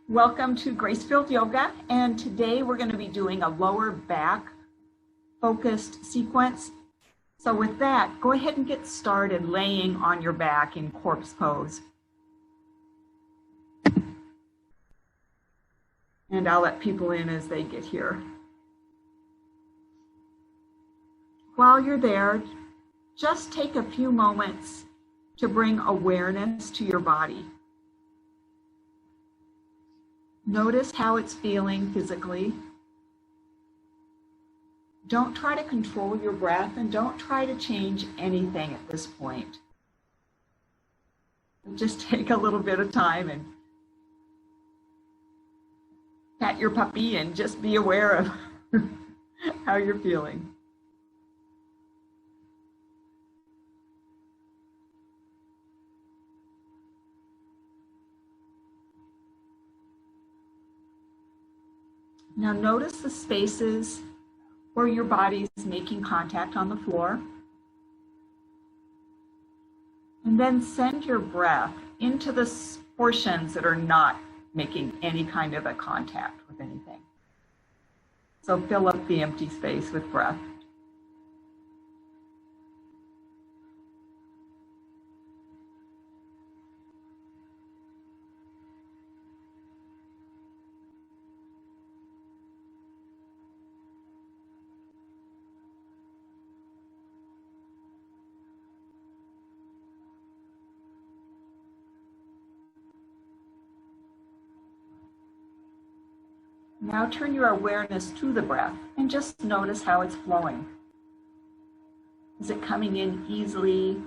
Welcome to Gracefield Yoga, and today we're going to be doing a lower back focused sequence. So with that, go ahead and get started laying on your back in corpse pose. And I'll let people in as they get here. While you're there, just take a few moments to bring awareness to your body. Notice how it's feeling physically. Don't try to control your breath and don't try to change anything at this point. Just take a little bit of time and pat your puppy and just be aware of how you're feeling. Now notice the spaces where your body's making contact on the floor. And then send your breath into the portions that are not making any kind of a contact with anything. So fill up the empty space with breath. Now turn your awareness to the breath and just notice how it's flowing. Is it coming in easily,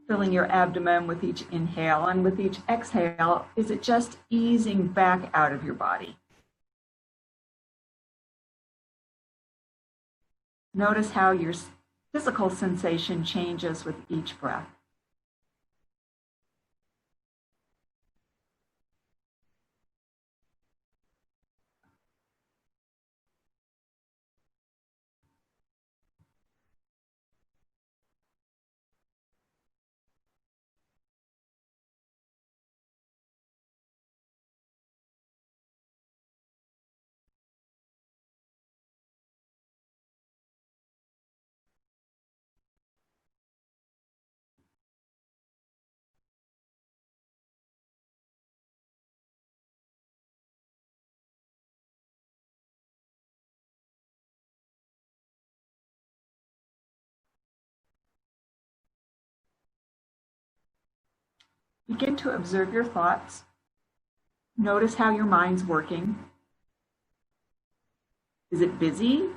filling your abdomen with each inhale, and with each exhale, is it just easing back out of your body? Notice how your physical sensation changes with each breath. Begin to observe your thoughts. Notice how your mind's working. Is it busy?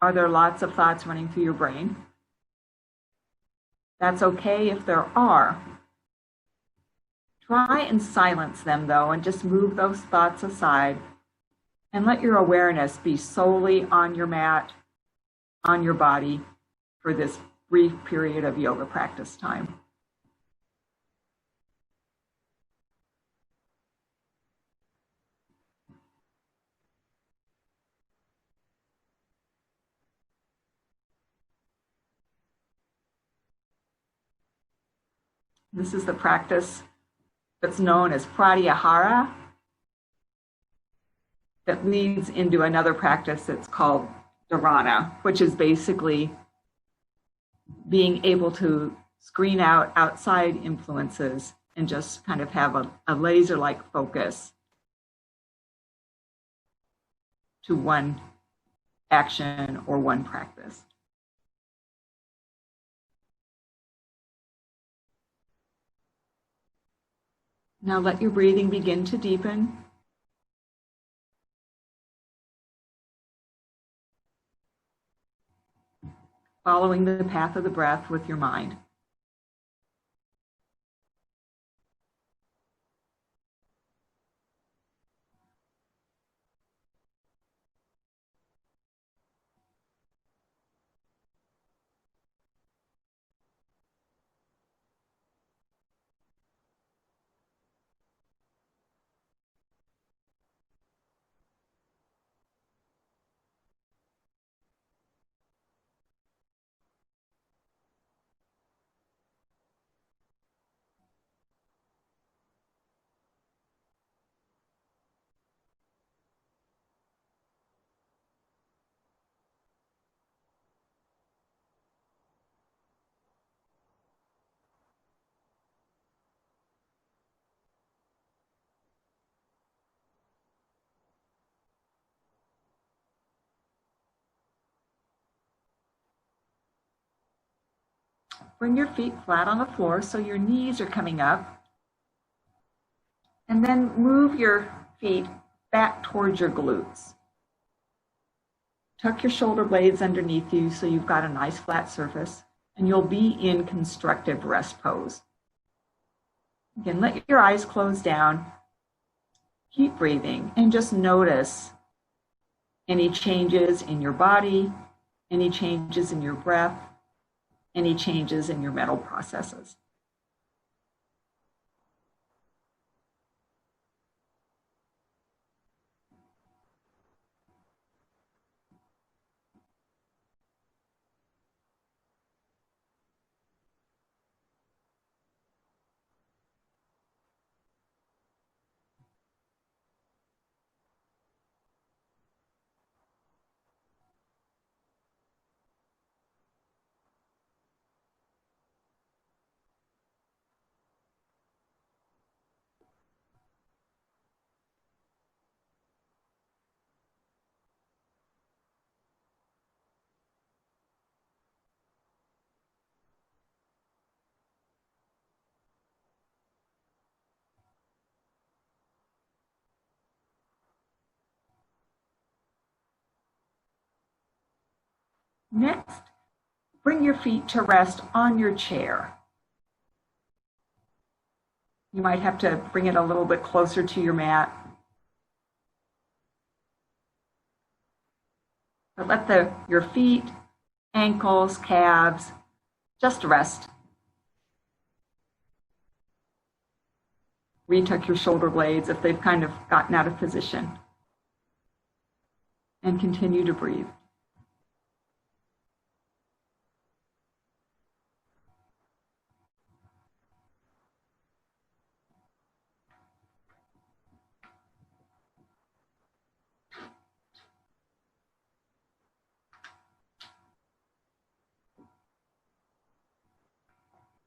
Are there lots of thoughts running through your brain? That's okay if there are. Try and silence them though, and just move those thoughts aside and let your awareness be solely on your mat, on your body for this brief period of yoga practice time. This is the practice that's known as Pratyahara that leads into another practice that's called Dharana, which is basically being able to screen out outside influences and just kind of have a laser-like focus to one action or one practice. Now let your breathing begin to deepen. Following the path of the breath with your mind. Bring your feet flat on the floor so your knees are coming up. And then move your feet back towards your glutes. Tuck your shoulder blades underneath you so you've got a nice flat surface, and you'll be in constructive rest pose. Again, let your eyes close down. Keep breathing and just notice any changes in your body, any changes in your breath, any changes in your mental processes. Next, bring your feet to rest on your chair. You might have to bring it a little bit closer to your mat. But let your feet, ankles, calves, just rest. Retuck your shoulder blades if they've kind of gotten out of position. And continue to breathe.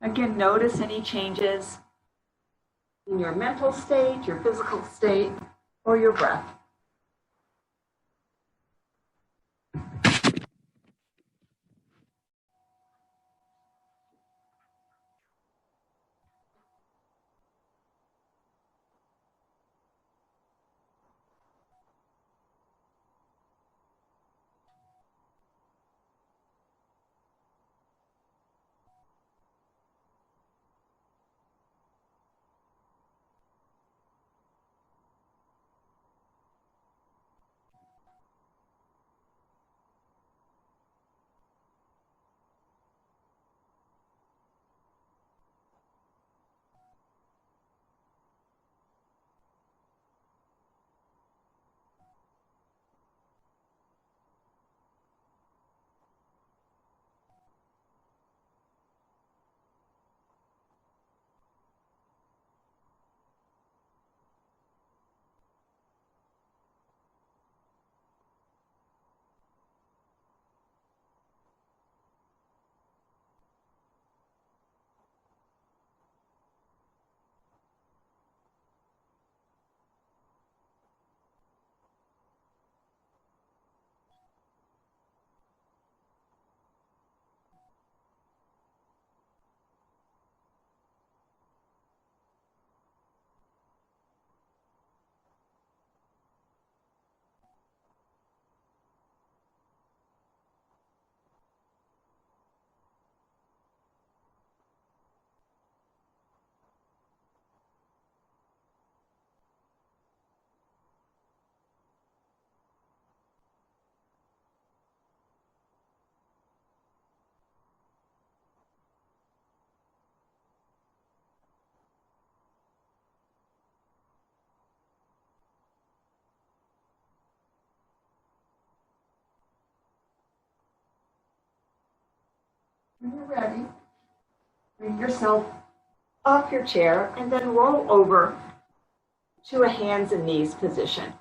Again, notice any changes in your mental state, your physical state, or your breath. When you're ready, bring yourself off your chair and then roll over to a hands and knees position.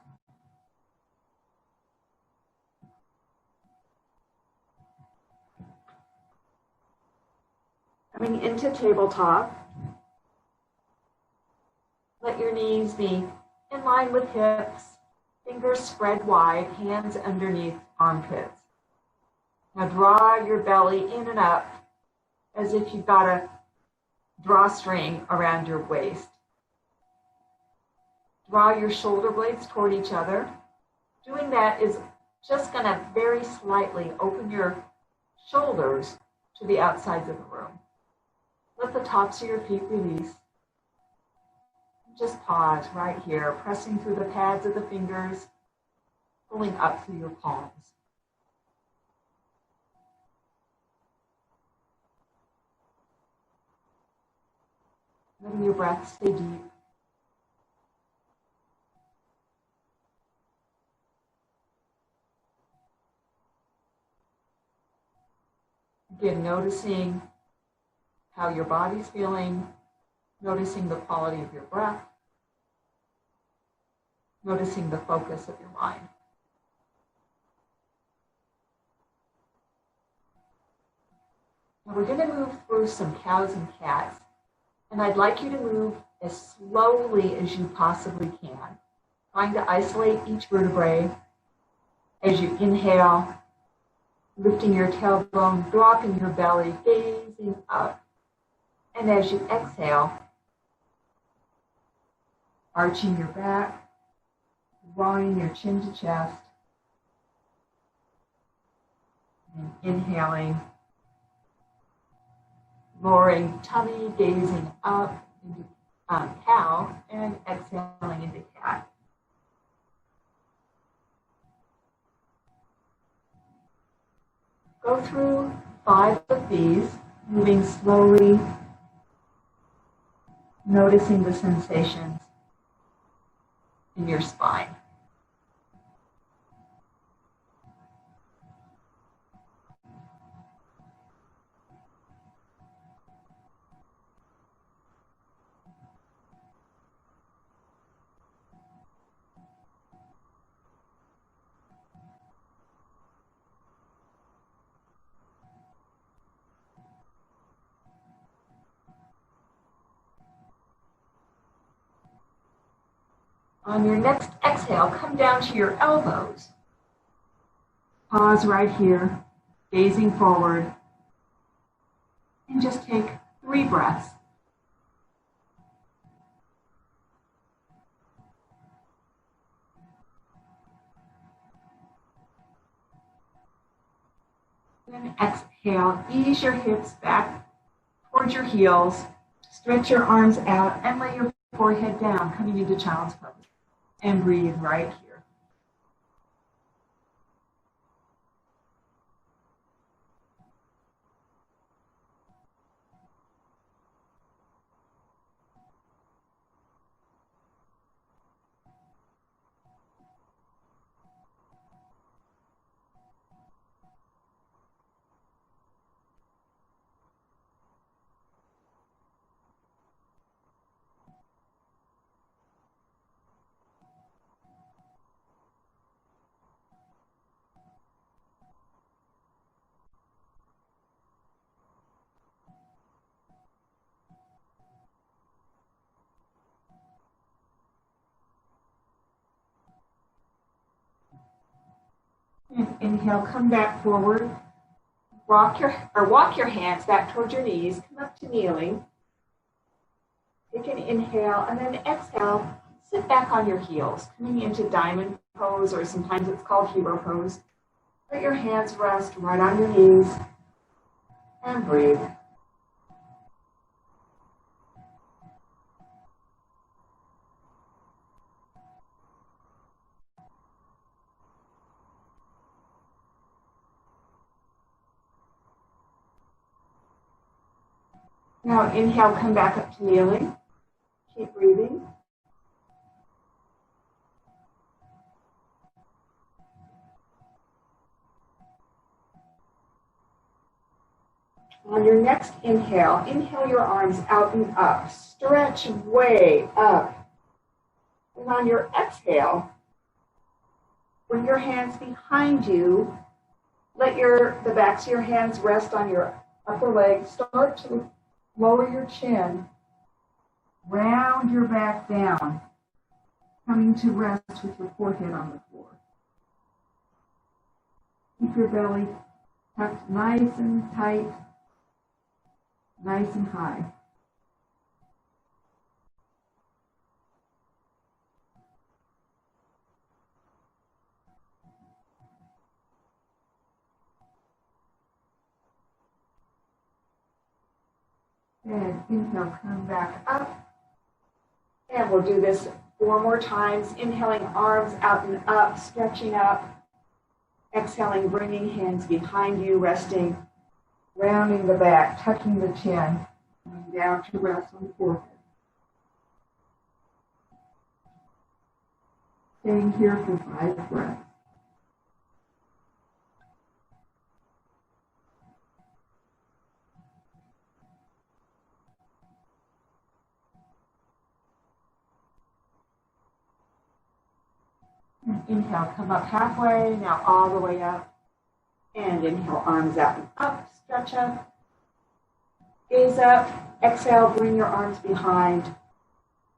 Coming into tabletop, let your knees be in line with hips, fingers spread wide, hands underneath armpits. Now draw your belly in and up as if you've got a drawstring around your waist. Draw your shoulder blades toward each other. Doing that is just going to very slightly open your shoulders to the outsides of the room. Let the tops of your feet release. Just pause right here, pressing through the pads of the fingers, pulling up through your palms. Letting your breath stay deep. Again, noticing how your body's feeling, noticing the quality of your breath, noticing the focus of your mind. Now we're going to move through some cows and cats, and I'd like you to move as slowly as you possibly can, trying to isolate each vertebrae as you inhale, lifting your tailbone, dropping your belly, gazing up. And as you exhale, arching your back, drawing your chin to chest, and inhaling, lowering tummy, gazing up into cow, and exhaling into cat. Go through 5 of these, moving slowly, noticing the sensations in your spine. On your next exhale, come down to your elbows. Pause right here, gazing forward, and just take 3 breaths. Then exhale, ease your hips back towards your heels, stretch your arms out, and lay your forehead down, coming into child's pose. And breathe right here. And inhale, come back forward. Walk your hands back towards your knees. Come up to kneeling. Take an inhale, and then exhale. Sit back on your heels, coming into diamond pose, or sometimes it's called hero pose. Let your hands rest right on your knees, and breathe. Now inhale, come back up to kneeling. Keep breathing. On your next inhale, inhale your arms out and up. Stretch way up. And on your exhale, bring your hands behind you. Let the backs of your hands rest on your upper leg. Start to lower your chin. Round your back down, coming to rest with your forehead on the floor. Keep your belly tucked nice and tight. nice and high. And inhale, come back up. And we'll do this 4 more times. Inhaling, arms out and up, stretching up. Exhaling, bringing hands behind you, resting, rounding the back, tucking the chin, and down to rest on the forehead. Staying here for 5 breaths. Inhale, come up halfway, now all the way up. And inhale, arms out and up, stretch up. Gaze up, exhale, bring your arms behind.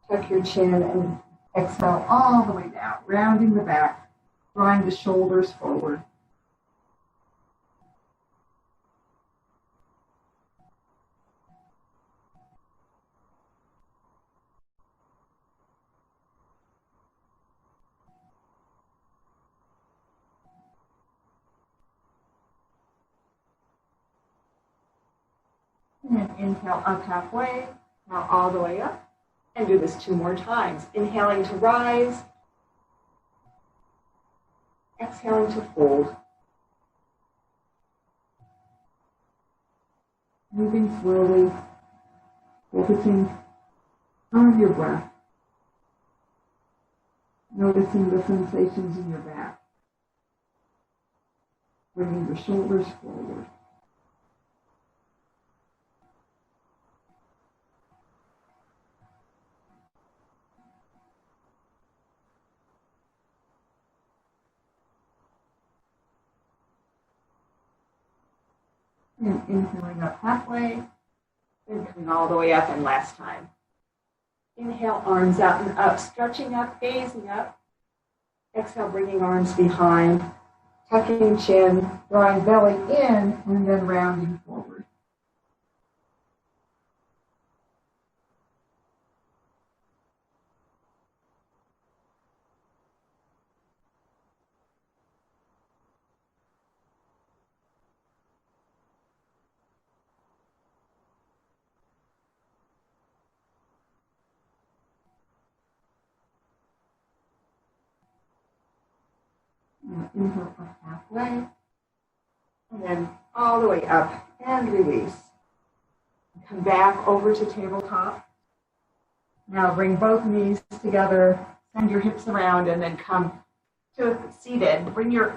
Tuck your chin and exhale all the way down, rounding the back, drawing the shoulders forward. And then inhale up halfway, now all the way up. And do this 2 more times. Inhaling to rise. Exhaling to fold. Moving slowly, focusing on your breath. Noticing the sensations in your back. Bringing your shoulders forward. And inhaling up halfway, and coming all the way up, and last time. Inhale, arms out and up, stretching up, gazing up. Exhale, bringing arms behind, tucking chin, drawing belly in, and then rounding forward. Inhale up halfway, and then all the way up, and release. Come back over to tabletop. Now bring both knees together, send your hips around, and then come to seated. Bring the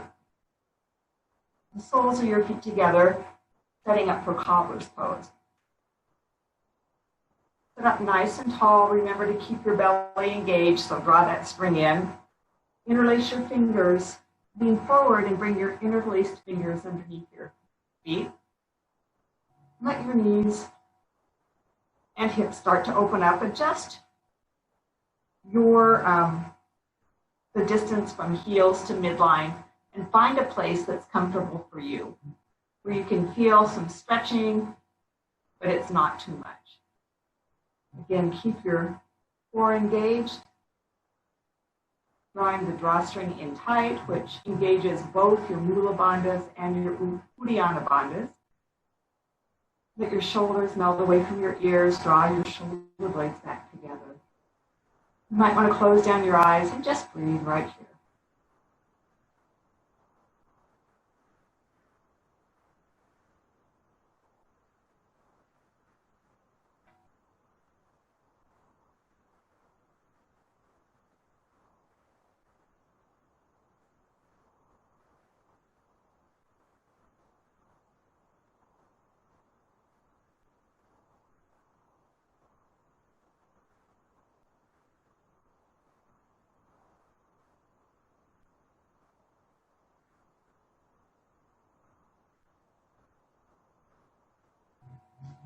soles of your feet together, setting up for cobbler's pose. Sit up nice and tall. Remember to keep your belly engaged, so draw that spring in. Interlace your fingers. Lean forward and bring your interlaced fingers underneath your feet. Let your knees and hips start to open up. Adjust the distance from heels to midline and find a place that's comfortable for you, where you can feel some stretching, but it's not too much. Again, keep your core engaged. Drawing the drawstring in tight, which engages both your Mula Bandhas and your Uddiyana Bandhas. Let your shoulders melt away from your ears. Draw your shoulder blades back together. You might want to close down your eyes and just breathe right here.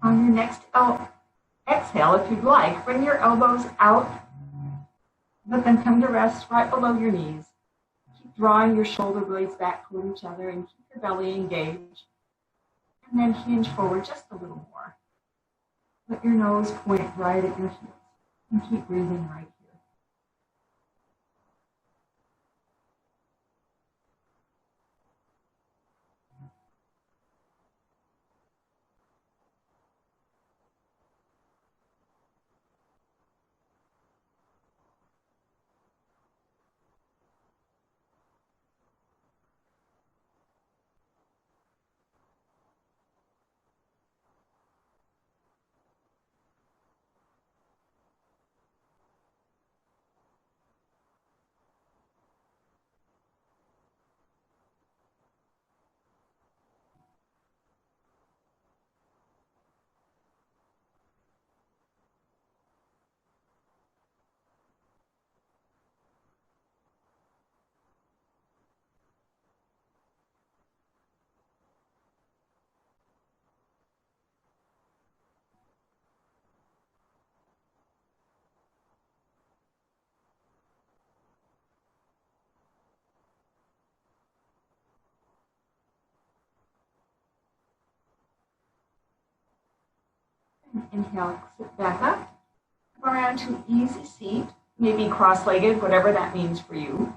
On your next exhale, if you'd like, bring your elbows out. Let them come to rest right below your knees. Keep drawing your shoulder blades back toward each other and keep your belly engaged. And then hinge forward just a little more. Let your nose point right at your heels and keep breathing right here. Inhale, sit back up. Come around to easy seat, maybe cross-legged, whatever that means for you.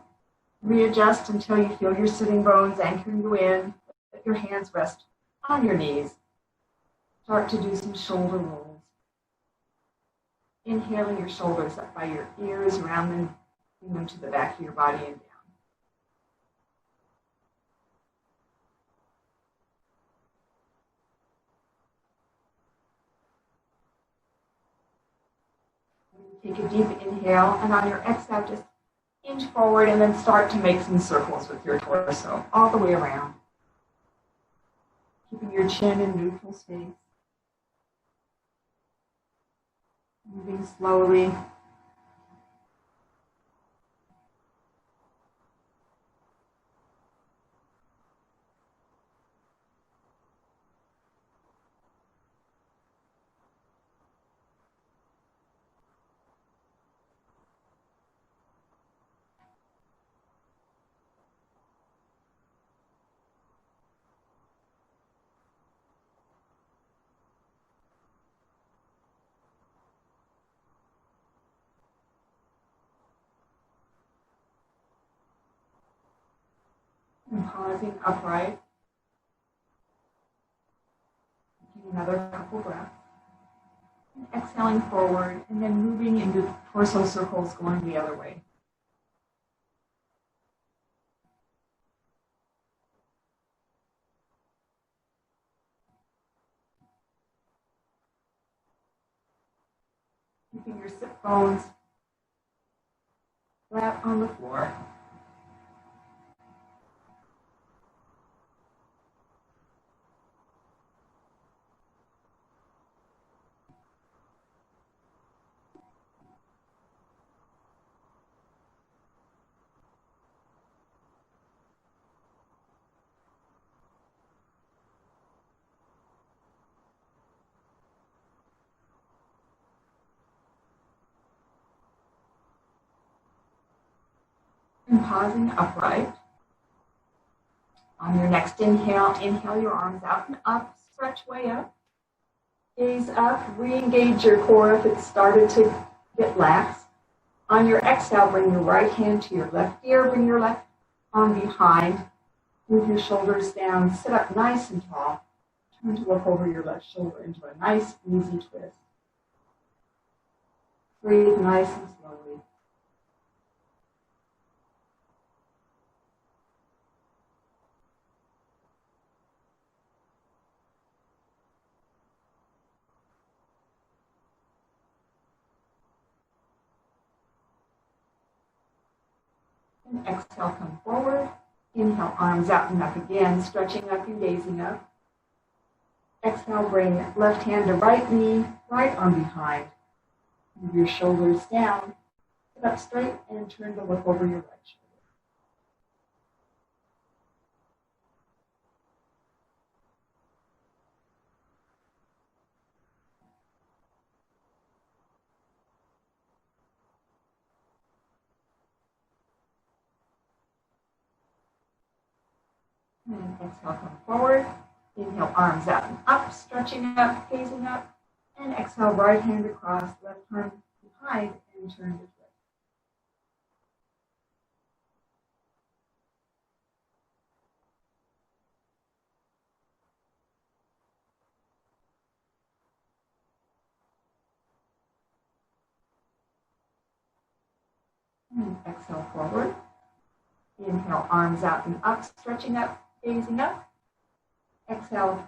Readjust until you feel your sitting bones anchoring you in. Let your hands rest on your knees. Start to do some shoulder rolls. Inhaling your shoulders up by your ears, round them, bring them to the back of your body and down. Take a deep inhale, and on your exhale, just inch forward and then start to make some circles with your torso all the way around. Keeping your chin in neutral space. Moving slowly. And pausing upright. Taking another couple breaths. And exhaling forward and then moving into torso circles going the other way. Keeping your sit bones flat on the floor. And pausing upright. On your next inhale, inhale your arms out and up, stretch way up. Gaze up, re-engage your core if it's started to get lax. On your exhale, bring your right hand to your left ear, bring your left arm behind. Move your shoulders down, sit up nice and tall. Turn to look over your left shoulder into a nice, easy twist. Breathe nice and slowly. And exhale, come forward. Inhale, arms out and up again, stretching up and gazing up. Exhale, bring left hand to right knee, right arm behind. Move your shoulders down, sit up straight, and turn to look over your right shoulder. And exhale, come forward. Inhale, arms out and up, stretching up, gazing up. And exhale, right hand across, left arm behind, and turn to twist. And exhale forward. Inhale, arms out and up, stretching up, gazing up. Exhale,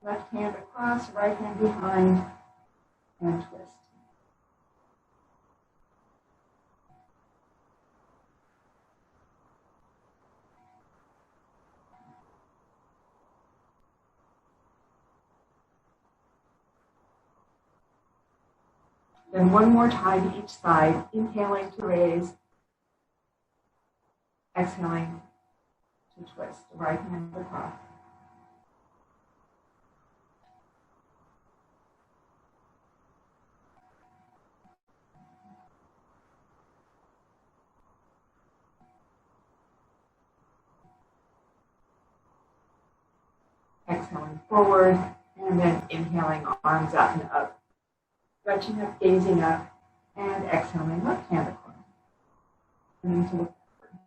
left hand across, right hand behind, and twist. Then one more time each side, inhaling to raise, exhaling to twist, the right hand across. Exhaling forward, and then inhaling arms out and up. Stretching up, gazing up, and exhaling left hand across. Turning to look backward.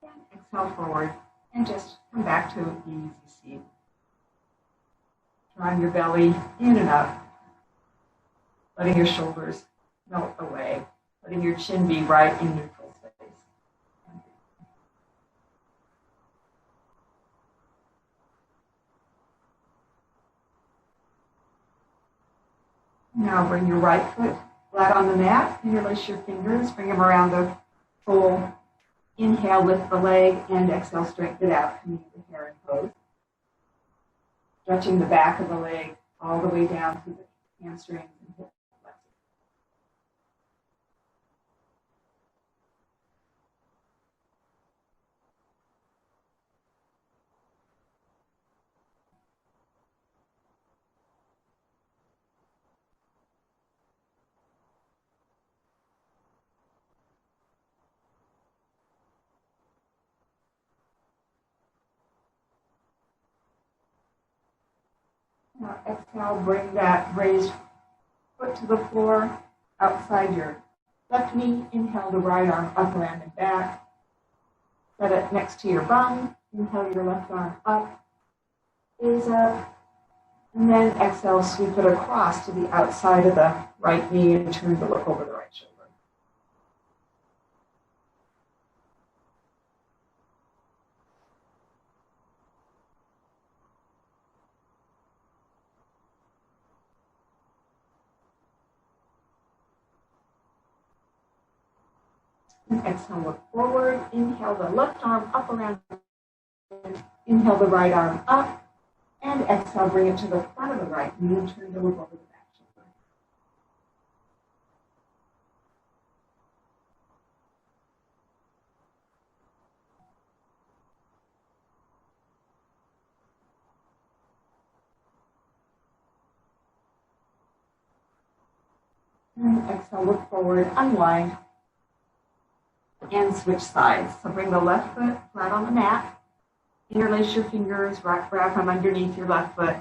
And exhale forward, and just come back to an easy seat. Drawing your belly in and up, letting your shoulders melt away, letting your chin be right in neutral space. Now bring your right foot flat on the mat, interlace your fingers, bring them around the full. Inhale, lift the leg, and exhale, straighten it out, coming to heron pose. Stretching the back of the leg all the way down to the hamstrings and hip flexors. Now exhale, bring that raised foot to the floor, outside your left knee. Inhale the right arm up, around, and back. Set it next to your bum. Inhale your left arm up, gaze up, and then exhale, sweep it across to the outside of the right knee and turn to look over the right shoulder. And exhale, look forward. Inhale the left arm up, around. Inhale the right arm up. And exhale, bring it to the front of the right knee and turn to look over the back shoulder. And exhale, look forward, unwind, and switch sides. So bring the left foot flat on the mat. Interlace your fingers, wrap them underneath your left foot.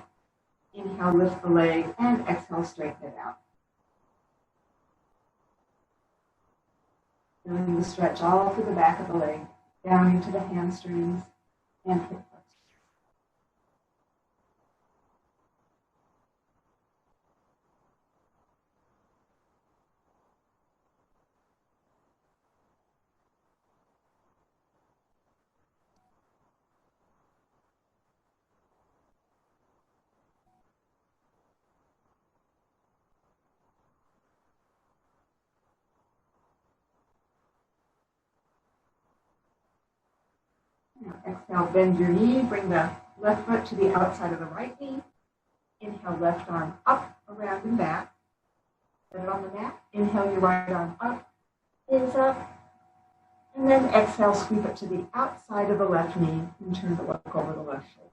Inhale, lift the leg, and exhale, straighten it out. Feeling the stretch all through the back of the leg, down into the hamstrings and hip flexors. Now exhale, bend your knee, bring the left foot to the outside of the right knee. Inhale, left arm up, around, and back. Set it on the mat. Inhale, your right arm up, gaze up. And then exhale, sweep it to the outside of the left knee and turn to look over the left shoulder.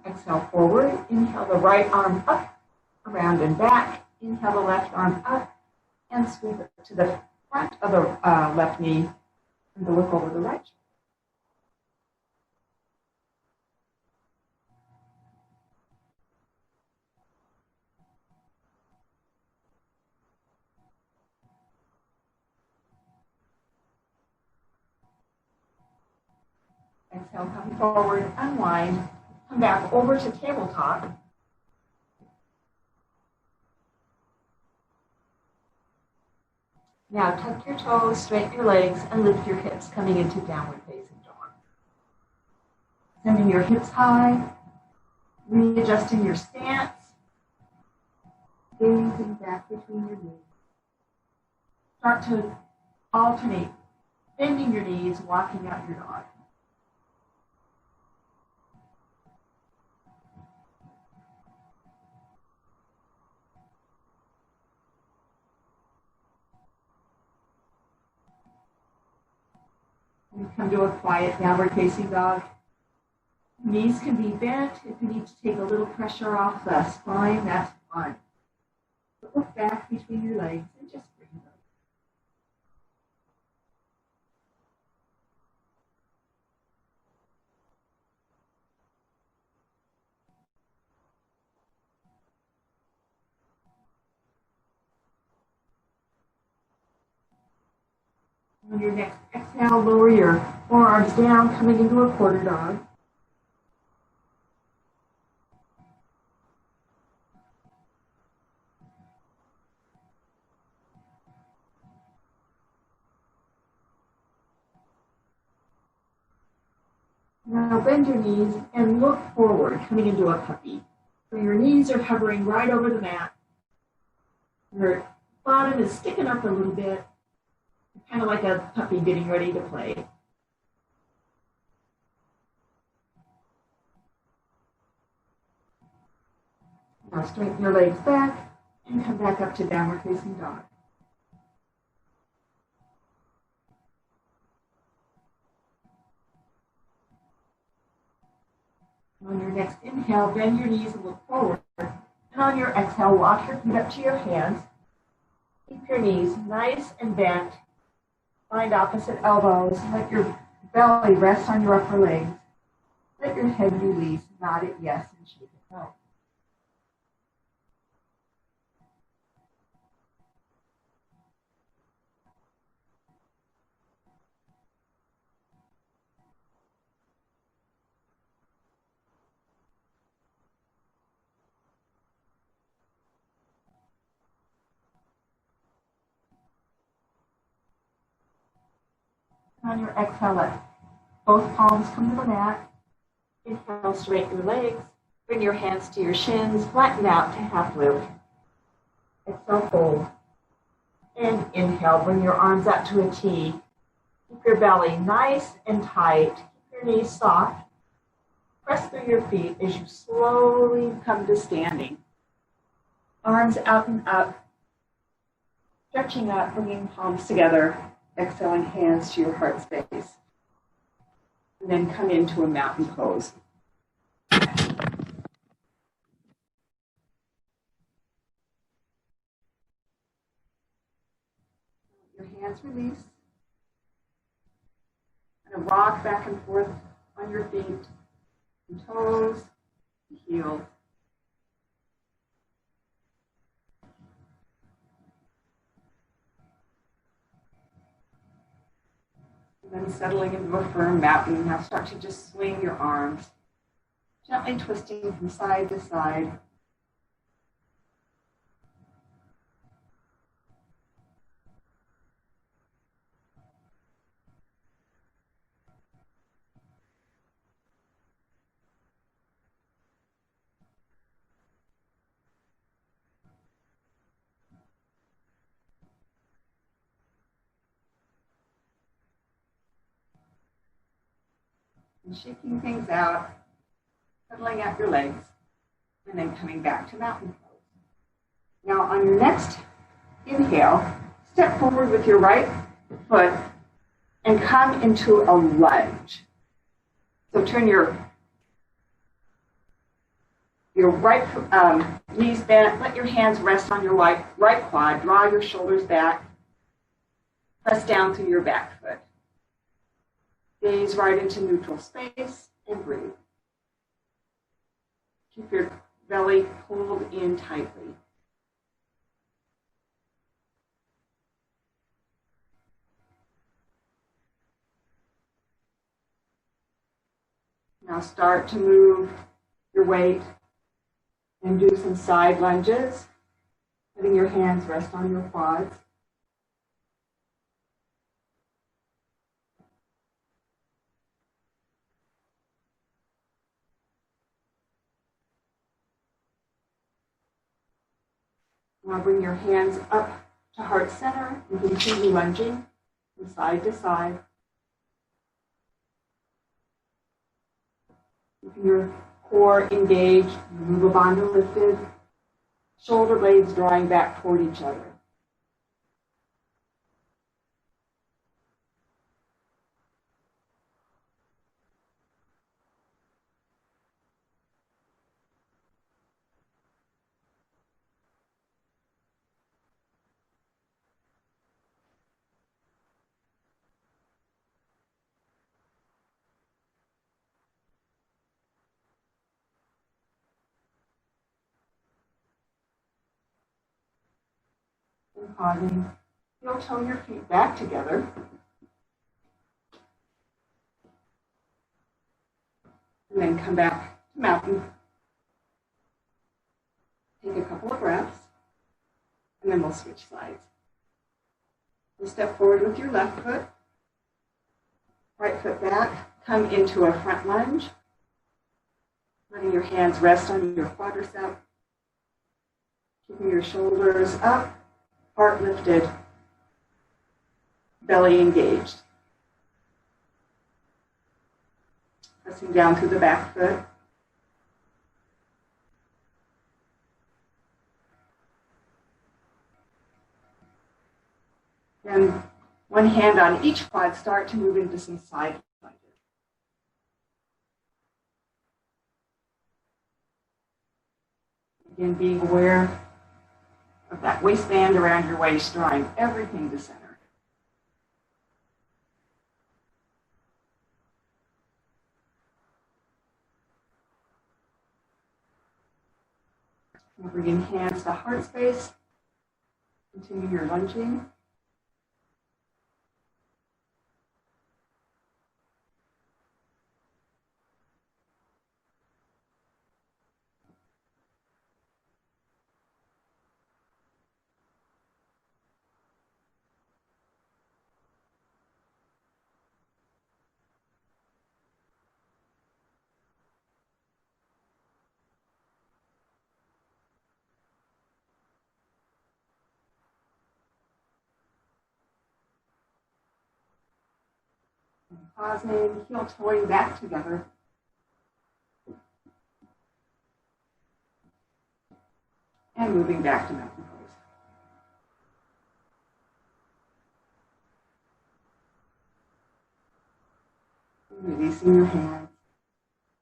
Exhale forward. Inhale the right arm up, around and back. Inhale the left arm up and sweep it to the front of the left knee and look over the right shoulder. Exhale, come forward, unwind, come back over to tabletop. Now tuck your toes, straighten your legs, and lift your hips, coming into downward facing dog. Sending your hips high, readjusting your stance, gazing back between your knees. Start to alternate, bending your knees, walking out your dog. And come to a quiet downward facing dog. Knees can be bent. If you need to take a little pressure off the spine, that's fine. But look back between your legs and just breathe out. On your next exhale, lower your forearms down, coming into a quarter dog. Now bend your knees and look forward, coming into a puppy. So your knees are hovering right over the mat. Your bottom is sticking up a little bit, kind of like a puppy getting ready to play. Now straighten your legs back and come back up to downward facing dog. On your next inhale, bend your knees and look forward. And on your exhale, walk your feet up to your hands. Keep your knees nice and bent. Find opposite elbows. Let your belly rest on your upper legs. Let your head release. Nod it yes and shake it no. On your exhale, let both palms come to the mat. Inhale, straighten your legs. Bring your hands to your shins. Flatten out to half loop. Exhale, fold. And inhale, bring your arms out to a T. Keep your belly nice and tight. Keep your knees soft. Press through your feet as you slowly come to standing. Arms out and up. Stretching up, bringing palms together. Exhaling hands to your heart space. And then come into a mountain pose. Your hands release. And rock back and forth on your feet, and toes, and heels. And then settling into a firm mountain. Now start to just swing your arms, gently twisting from side to side. And shaking things out, settling out your legs, and then coming back to mountain pose. Now on your next inhale, step forward with your right foot and come into a lunge. So turn your your knees bent. Let your hands rest on your right quad. Draw your shoulders back. Press down through your back foot. Gaze right into neutral space and breathe. Keep your belly pulled in tightly. Now start to move your weight and do some side lunges, letting your hands rest on your quads. Now bring your hands up to heart center and continue lunging from side to side. Keeping your core engaged, Mudra Bandha lifted, shoulder blades drawing back toward each other. And pausing, you'll toe your feet back together. And then come back to mountain. Take a couple of breaths, and then we'll switch sides. We'll step forward with your left foot, right foot back, come into a front lunge, letting your hands rest on your quadricep, keeping your shoulders up, heart lifted, belly engaged. Pressing down through the back foot. Then one hand on each quad, start to move into some side lunges. Again, being aware of that waistband around your waist, drawing everything to center. Now bringing hands to heart space. Continue your lunging. Pausing, heel toeing back together. And moving back to mountain pose. And releasing your hands.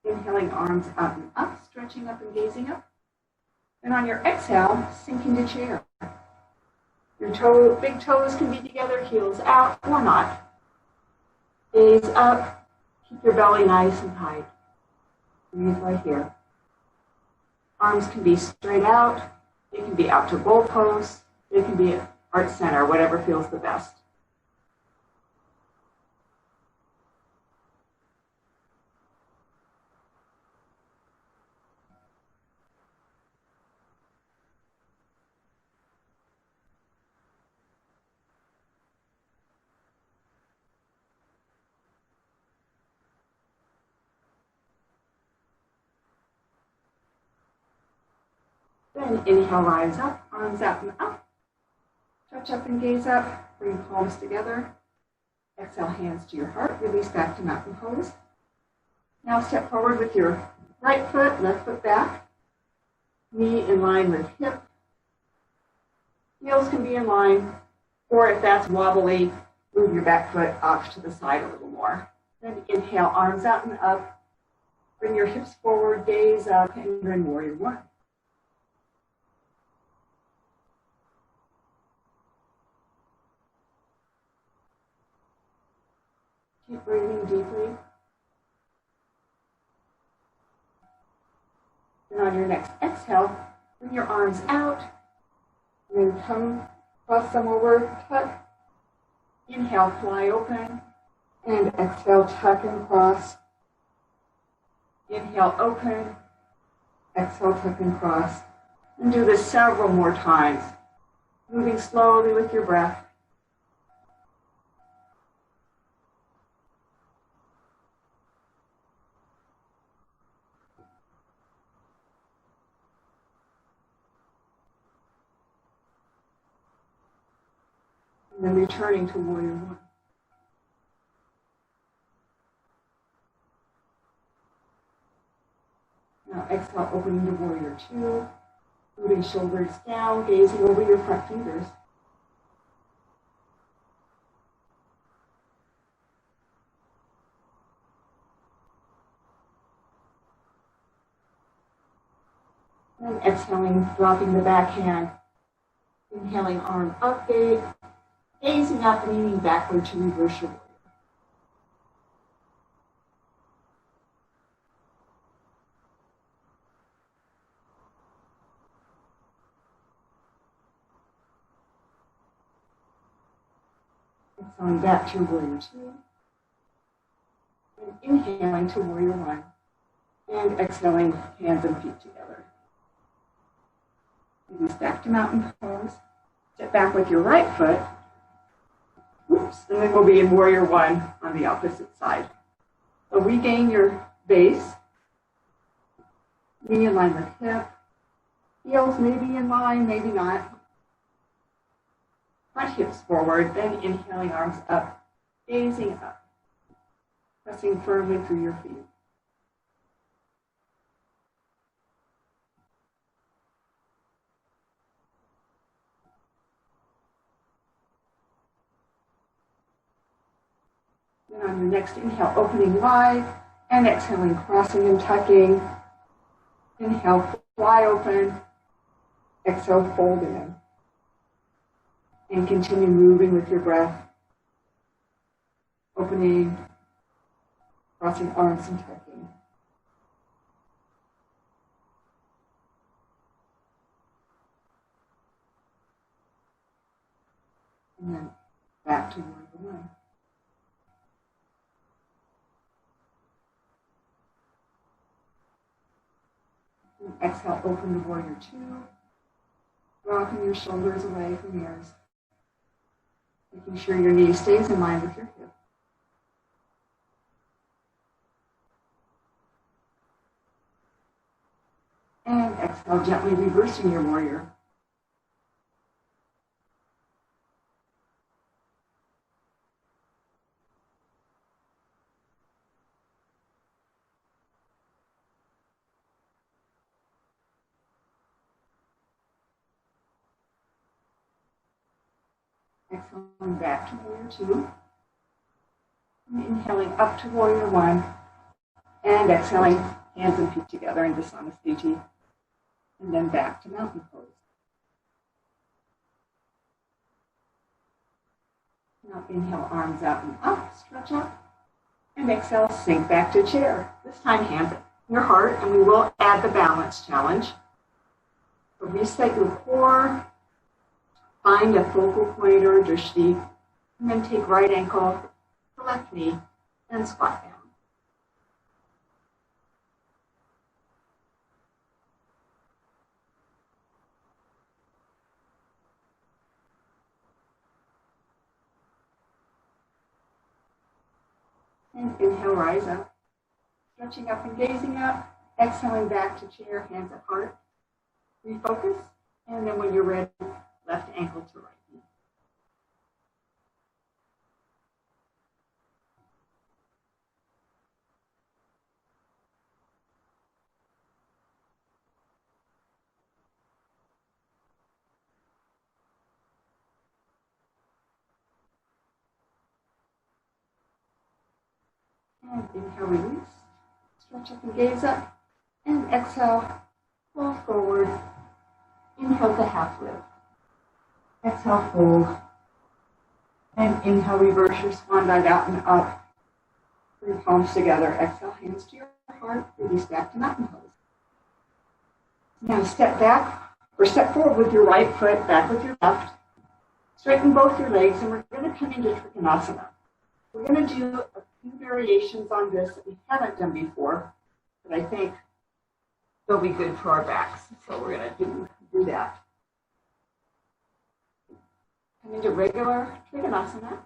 Inhaling, arms up and up, stretching up and gazing up. And on your exhale, sink into chair. Your big toes can be together, heels out or not. Gaze up, keep your belly nice and tight. Breathe right here. Arms can be straight out, they can be out to goal pose, they can be at heart center, whatever feels the best. Then inhale, rise up, arms out and up. Touch up and gaze up, bring palms together. Exhale, hands to your heart, release back to mountain pose. Now step forward with your right foot, left foot back. Knee in line with hip. Heels can be in line, or if that's wobbly, move your back foot off to the side a little more. Then inhale, arms out and up. Bring your hips forward, gaze up, and you're in warrior one. Keep breathing deeply. And on your next exhale, bring your arms out, and then come cross them over, tuck. Inhale, fly open, and exhale, tuck and cross. Inhale, open, exhale, tuck and cross. And do this several more times, moving slowly with your breath. And then returning to warrior one. Now exhale, opening to warrior two, moving shoulders down, gazing over your front fingers. And exhaling, dropping the back hand. Inhaling, arm up, gazing up, leaning backward to reverse your warrior. Exhaling back to warrior two. And inhaling to warrior one. And exhaling, hands and feet together. Release back to mountain pose. Step back with your right foot. Oops. And then we'll be in warrior one on the opposite side. So regain your base. Knee in line with hip. Heels maybe in line, maybe not. Front hips forward, then inhaling, arms up, gazing up. Pressing firmly through your feet. Then on your next inhale, opening wide, and exhaling, crossing and tucking. Inhale, fly open. Exhale, fold in. And continue moving with your breath. Opening, crossing arms and tucking. And then back to warrior one. And exhale, open to warrior two. Rocking your shoulders away from yours. Making sure your knee stays in line with your hip. And exhale, gently reversing your warrior. Exhaling back to warrior two. And inhaling up to warrior one. And exhaling, hands and feet together in Dasanasthiti. And then back to mountain pose. Now inhale, arms out and up, stretch up. And exhale, sink back to chair. This time, hands at your heart, and we will add the balance challenge. So reset your core. Find a focal point or a drishti, and then take right ankle to left knee and squat down. And inhale, rise up, stretching up and gazing up, exhaling back to chair, hands at heart. Refocus, and then when you're ready, left ankle to right knee. And inhale, release. Stretch up and gaze up. And exhale, fold forward. Inhale to half lift. Exhale, fold. And inhale, reverse your swan dive out and up. Bring palms together. Exhale, hands to your heart. Release back to mountain pose. Now step back or step forward with your right foot, back with your left. Straighten both your legs, and we're going to come into Trikonasana. We're going to do a few variations on this that we haven't done before, but I think they'll be good for our backs. So we're going to do that. Come into regular Trikonasana.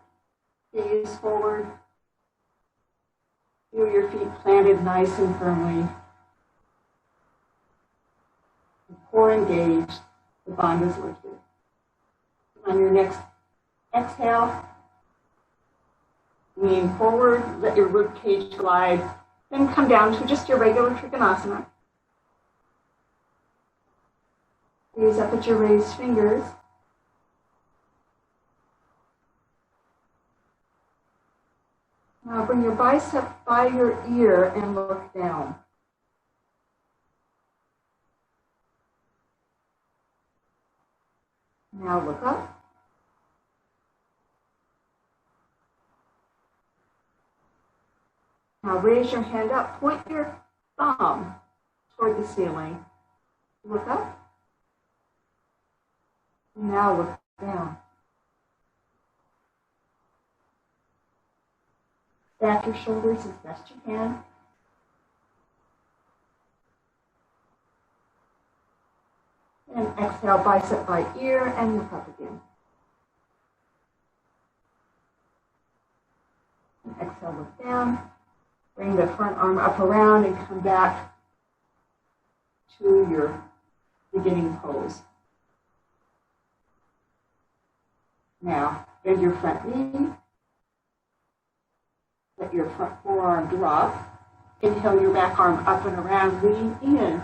Gaze forward. Feel your feet planted nice and firmly. The core engaged. The bond is lifted. On your next exhale, lean forward, let your rib cage glide, then come down to just your regular Trikonasana. Gaze up at your raised fingers. Now bring your bicep by your ear and look down. Now look up. Now raise your hand up, point your thumb toward the ceiling. Look up. Now look down. Back your shoulders as best you can. And exhale, bicep by ear, and look up again. And exhale, look down. Bring the front arm up around and come back to your beginning pose. Now, bend your front knee. Let your front forearm drop. Inhale your back arm up and around. Lean in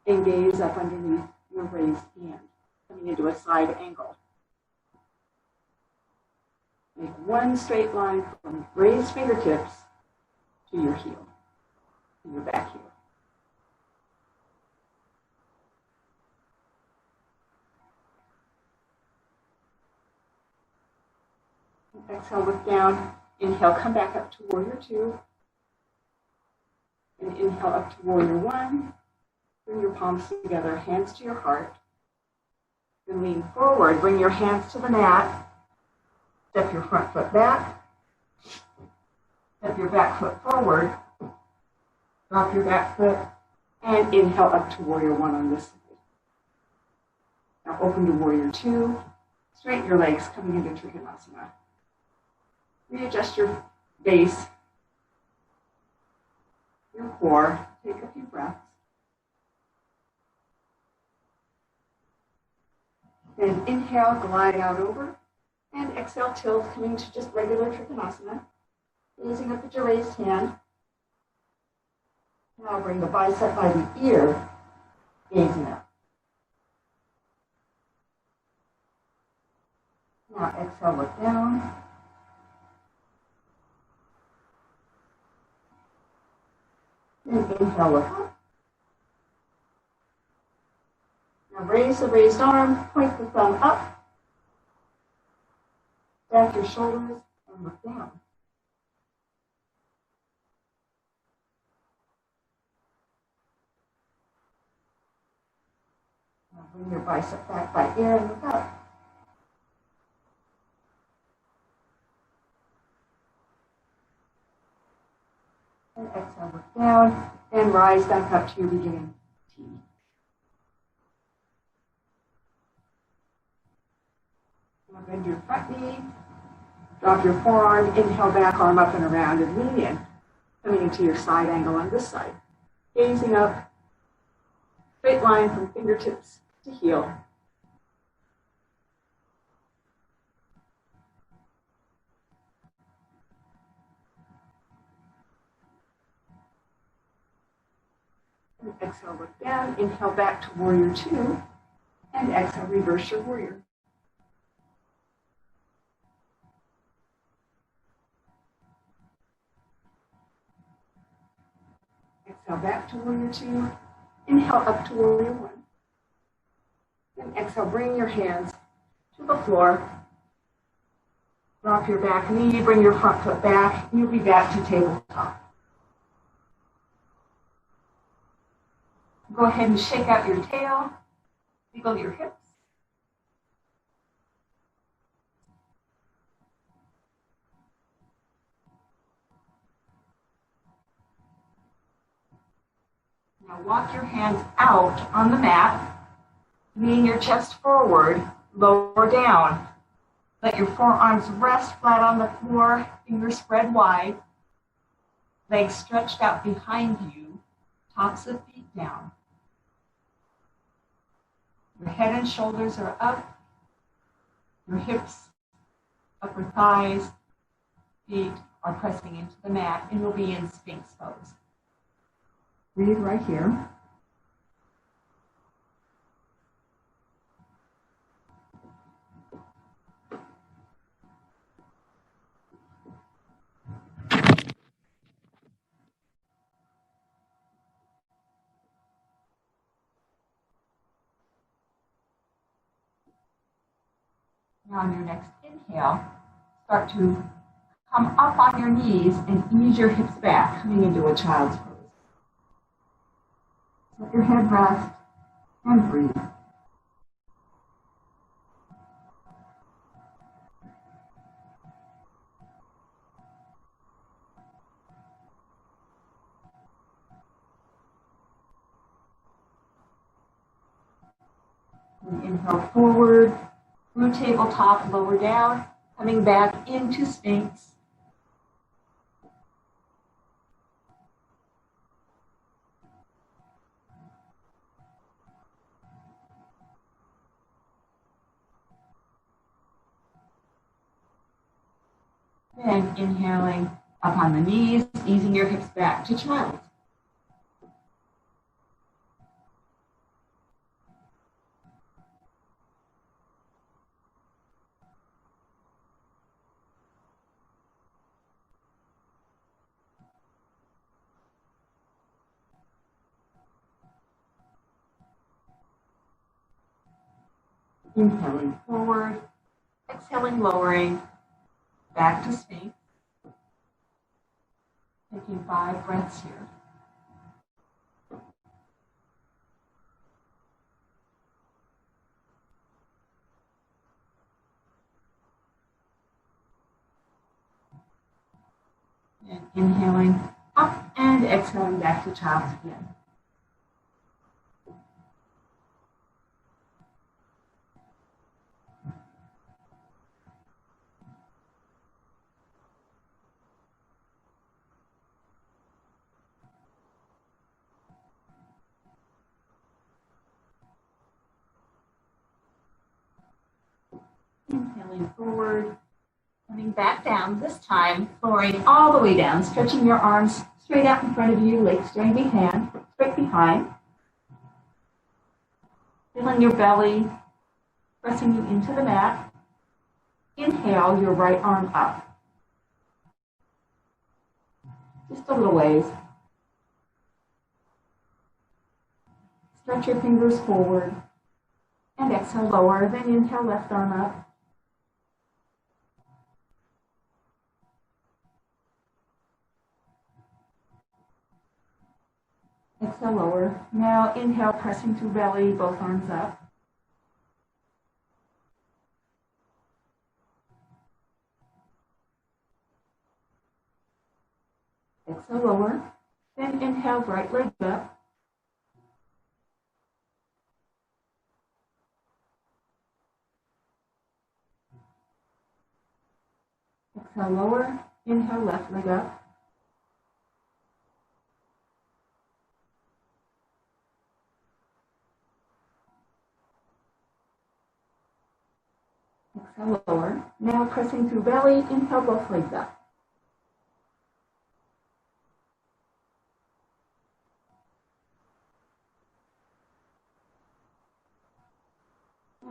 and gaze up underneath your raised hand, coming into a side angle. Make one straight line from raised fingertips to your heel, to your back heel. Exhale, look down. Inhale, come back up to warrior two. And inhale up to warrior one. Bring your palms together, hands to your heart. Then lean forward, bring your hands to the mat. Step your front foot back. Step your back foot forward. Drop your back foot. And inhale up to warrior one on this side. Now open to warrior two. Straighten your legs, coming into Trikonasana. Readjust your base, your core. Take a few breaths. Then inhale, glide out over. And exhale, tilt, coming to just regular Trikonasana. Gazing up at your raised hand. Now bring the bicep by the ear, gazing up. Now exhale, look down. And inhale, look up. Now raise the raised arm, point the thumb up. Back your shoulders and look down. Now bring your bicep back by ear and look up. And exhale, look down, and rise back up to your beginning T. Now bend your front knee, drop your forearm, inhale back, arm up and around, and lean in, coming into your side angle on this side. Gazing up, straight line from fingertips to heel. And exhale, look down, inhale back to warrior two, and exhale, reverse your warrior. Exhale back to warrior two. Inhale up to warrior one. Then exhale, bring your hands to the floor. Drop your back knee, bring your front foot back, and you'll be back to tabletop. Go ahead and shake out your tail, wiggle your hips. Now walk your hands out on the mat, lean your chest forward, lower down. Let your forearms rest flat on the floor, fingers spread wide, legs stretched out behind you, tops of feet down. Your head and shoulders are up, your hips, upper thighs, feet are pressing into the mat, and you'll be in Sphinx pose. Breathe right here. Now on your next inhale, start to come up on your knees and ease your hips back, coming into a child's pose. Let your head rest and breathe. And inhale forward, through tabletop, lower down, coming back into Sphinx. Then inhaling up on the knees, easing your hips back to child. Inhaling forward, exhaling, lowering, back to Sphinx. Taking 5 breaths here. And inhaling up and exhaling back to child's again. Inhaling forward, coming back down, this time lowering all the way down, stretching your arms straight out in front of you, legs straight behind. Feeling your belly, pressing you into the mat. Inhale your right arm up. Just a little ways. Stretch your fingers forward and exhale lower, then inhale left arm up. Exhale lower. Now inhale, pressing through belly, both arms up. Exhale lower. Then inhale, right leg up. Exhale lower. Inhale, left leg up. Exhale lower. Now pressing through belly, inhale both legs up.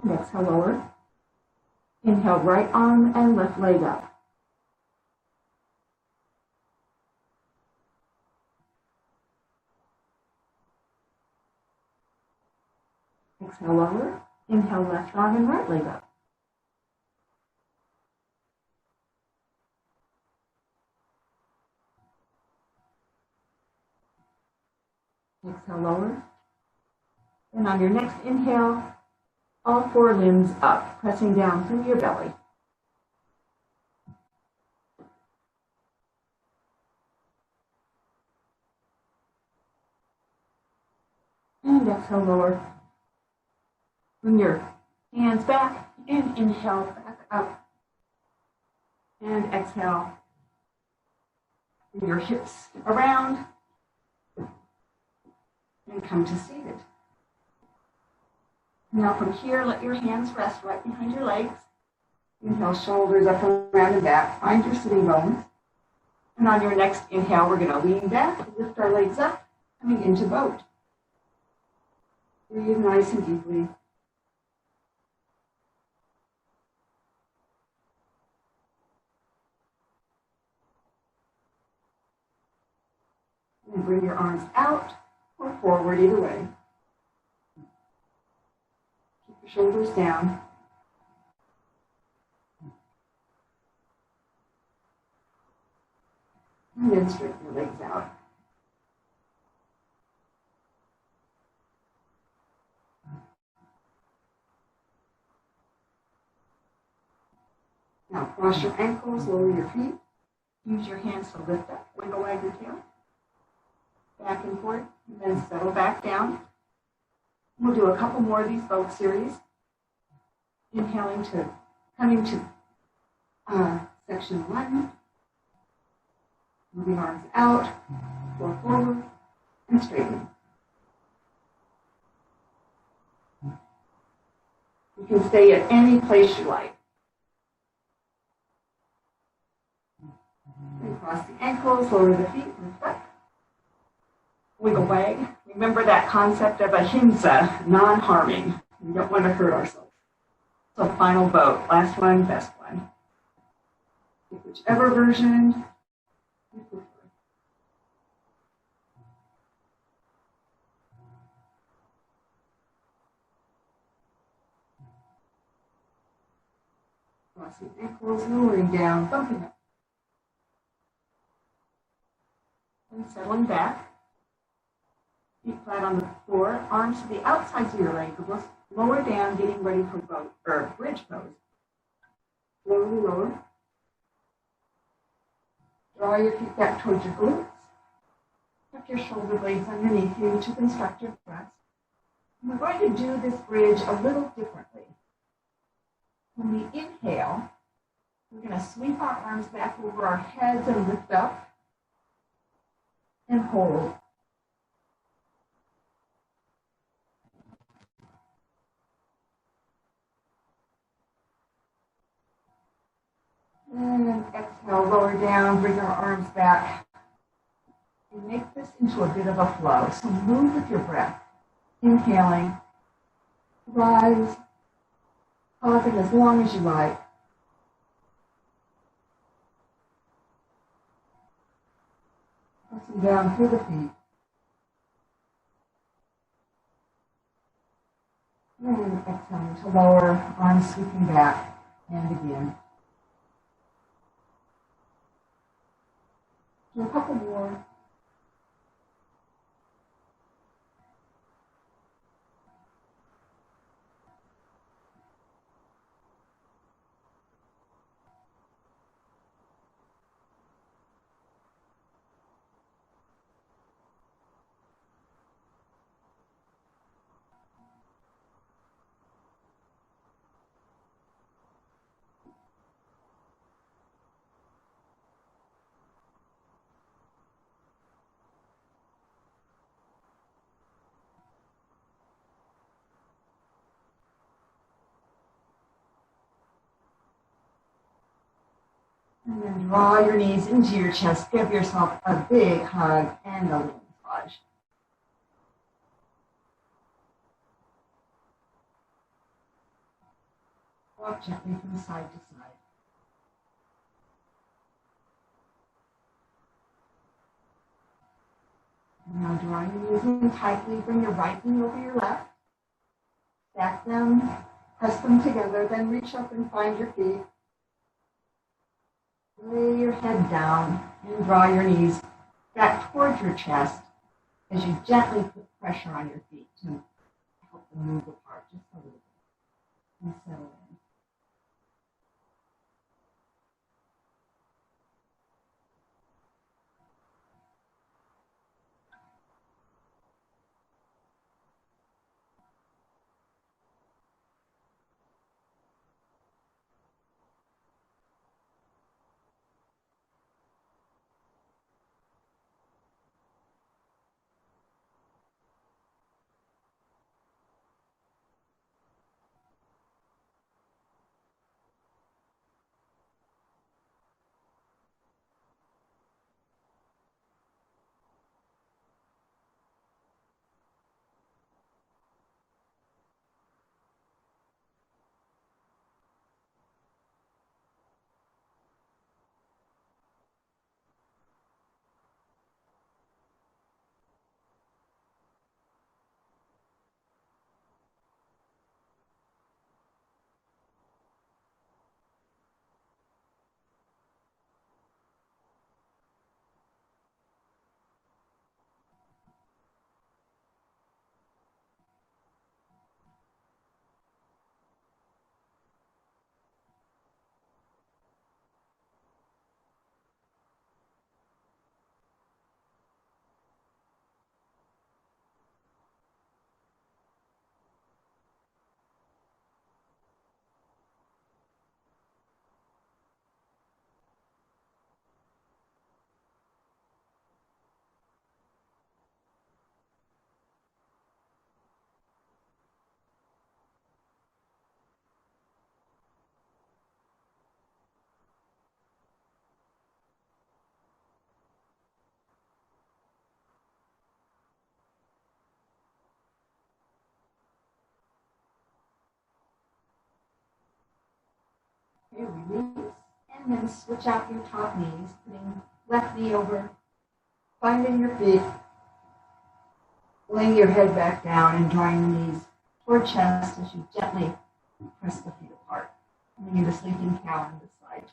And exhale lower. Inhale right arm and left leg up. Exhale, lower. Inhale, left arm and right leg up. Exhale, lower. And on your next inhale, all four limbs up, pressing down through your belly. And exhale, lower. Bring your hands back and inhale back up. And exhale. Bring your hips around and come to seated. Now from here, let your hands rest right behind your legs. Inhale, shoulders up, around, and back. Find your sitting bones. And on your next inhale, we're going to lean back, lift our legs up, coming into boat. Breathe nice and deeply. And bring your arms out or forward, either way. Keep your shoulders down. And then straighten your legs out. Now cross your ankles, lower your feet. Use your hands to lift up, wiggle wag your tail. Back and forth, and then settle back down. We'll do a couple more of these boat series. Inhaling to, coming to section 1. Moving arms out, or forward, and straighten. You can stay at any place you like. And cross the ankles, lower the feet, lift up. Wiggle wag. Remember that concept of ahimsa, non-harming. We don't want to hurt ourselves. So final boat. Last one, best one. Pick whichever version you prefer. Crossing ankles, lowering down, bumping up. And settling back. Feet flat on the floor, arms to the outsides of your legs, lower down, getting ready for boat or bridge pose. Slowly lower. Draw your feet back towards your glutes. Tuck your shoulder blades underneath you to construct your breast. And we're going to do this bridge a little differently. When we inhale, we're going to sweep our arms back over our heads and lift up and hold. And exhale, lower down, bring our arms back. And make this into a bit of a flow. So move with your breath. Inhaling, rise, pausing as long as you like. Pressing down through the feet. And exhaling to lower, arms sweeping back, and again. Do a couple more. And then draw your knees into your chest. Give yourself a big hug and a little massage. Walk gently from side to side. And now draw your knees in tightly. Bring your right knee over your left. Stack them, press them together, then reach up and find your feet. Lay your head down and draw your knees back towards your chest as you gently put pressure on your feet to help them move apart just a little bit and settle in. Okay, release, and then switch out your top knees, putting left knee over, finding your feet, laying your head back down and drawing the knees toward chest as you gently press the feet apart, coming into sleeping cow on this side.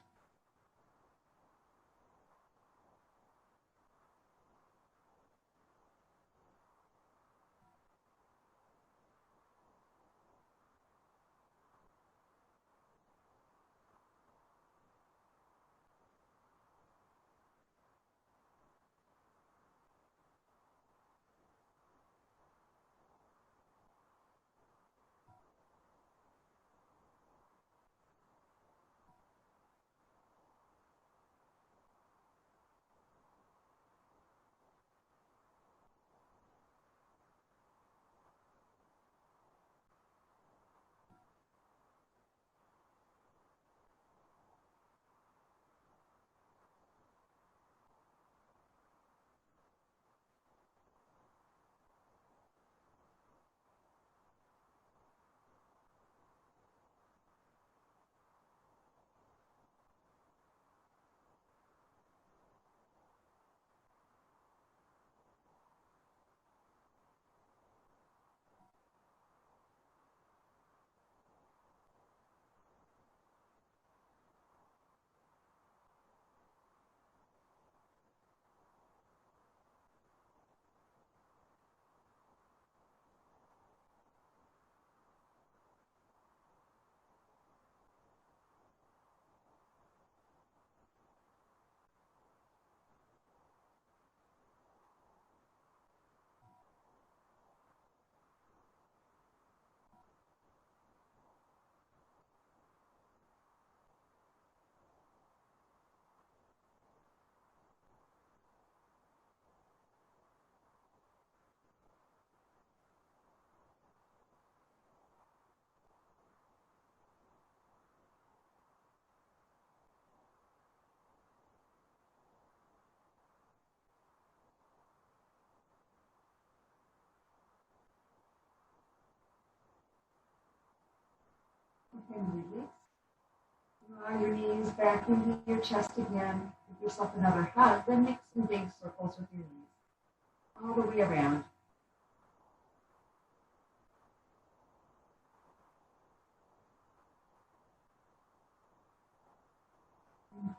Okay, release. Draw your knees back into your chest again. Give yourself another hug, then make some big circles with your knees all the way around.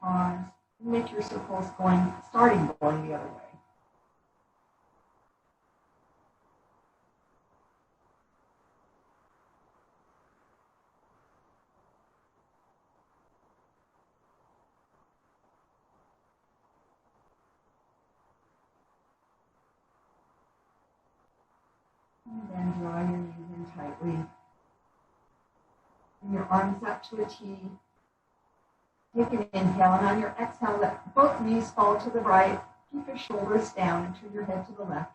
pause, and make your circles starting going the other way. And then draw your knees in tightly. Bring your arms up to a T. Take an inhale, and on your exhale, let both knees fall to the right. Keep your shoulders down and turn your head to the left.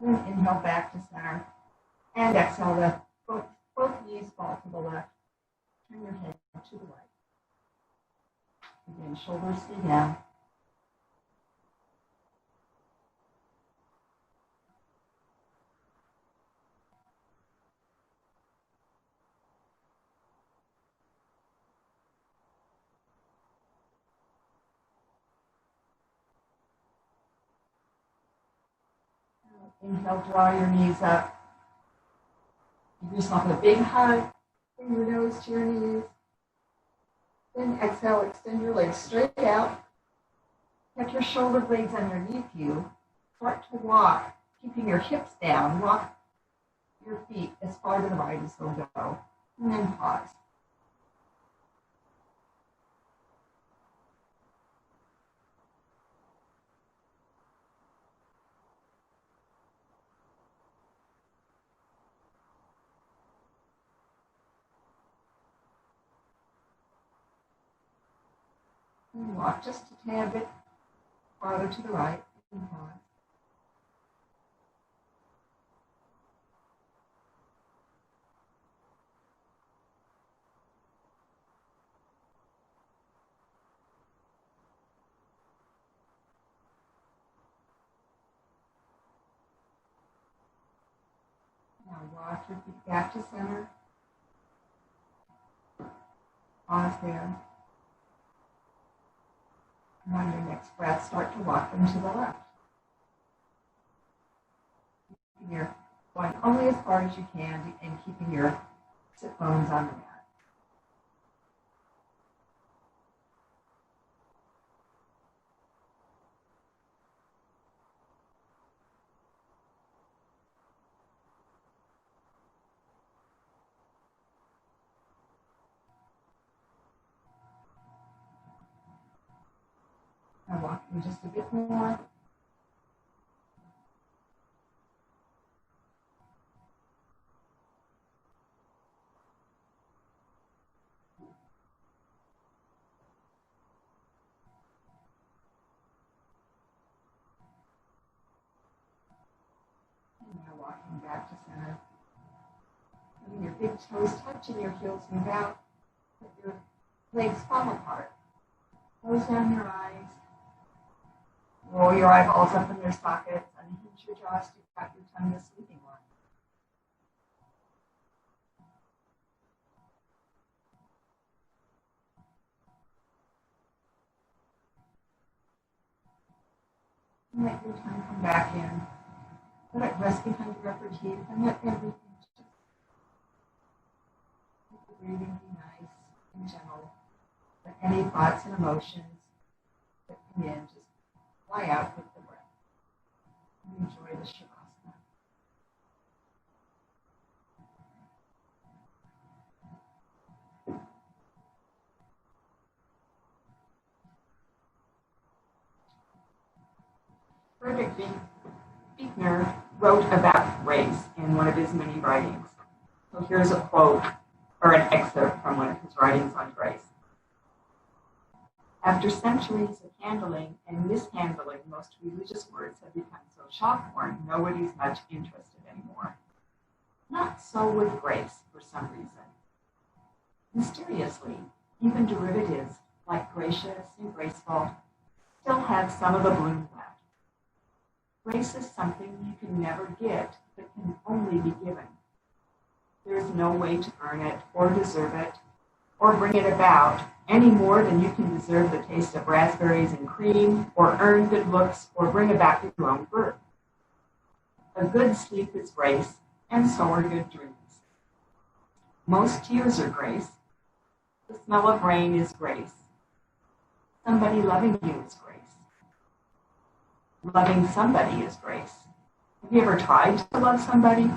And inhale back to center. And exhale, let both knees fall to the left. Turn your head to the right. Again, shoulders stay down. Inhale, draw your knees up. Give yourself a big hug. Bring your nose to your knees. Then exhale, extend your legs straight out. Tuck your shoulder blades underneath you. Start to walk, keeping your hips down. Walk your feet as far to the right as they'll go. And then pause. And walk just a tad bit farther to the right and pause. Now walk your feet back to center. Pause there. And on your next breath, start to walk them to the left. You're going only as far as you can and keeping your sit bones on the mat. Now walking just a bit more. And now walking back to center. Letting your big toes touch and your heels move out. Let your legs fall apart. Close down your eyes. Roll your eyeballs up in their sockets. Unhinge your jaw, stick out your tongue to sleeping line. And let your tongue come back in. Let it rest behind your upper teeth and let everything just let the breathing be nice and gentle. Let any thoughts and emotions that come in just fly out with the breath. And enjoy the Shavasana. Frederick Buechner wrote about grace in one of his many writings. So here's a quote or an excerpt from one of his writings on grace. After centuries of handling and mishandling, most religious words have become so shop-worn, nobody's much interested anymore. Not so with grace, for some reason. Mysteriously, even derivatives like gracious and graceful still have some of the bloom left. Grace is something you can never get that can only be given. There's no way to earn it or deserve it or bring it about any more than you can deserve the taste of raspberries and cream or earn good looks or bring about your own birth. A good sleep is grace, and so are good dreams. Most tears are grace. The smell of rain is grace. Somebody loving you is grace. Loving somebody is grace. Have you ever tried to love somebody?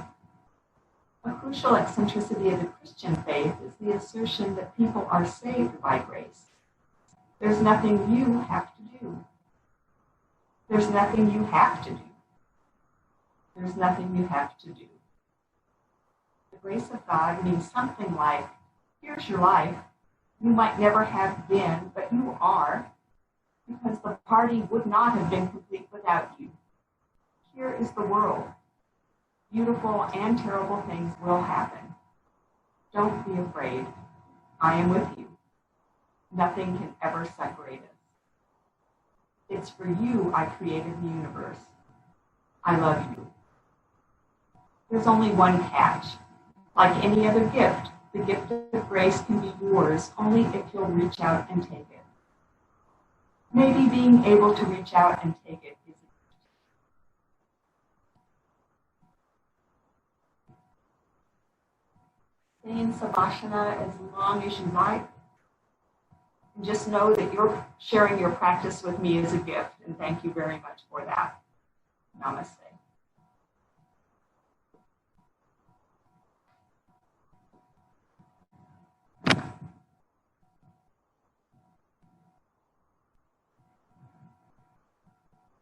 A crucial eccentricity of the Christian faith is the assertion that people are saved by grace. There's nothing you have to do. There's nothing you have to do. There's nothing you have to do. The grace of God means something like, here's your life. You might never have been, but you are, because the party would not have been complete without you. Here is the world. Beautiful and terrible things will happen. Don't be afraid. I am with you. Nothing can ever separate us. It's for you I created the universe. I love you. There's only one catch. Like any other gift, the gift of grace can be yours only if you'll reach out and take it. Maybe being able to reach out and take it is a gift. Stay in Savasana as long as you like. And just know that you're sharing your practice with me as a gift, and thank you very much for that. Namaste.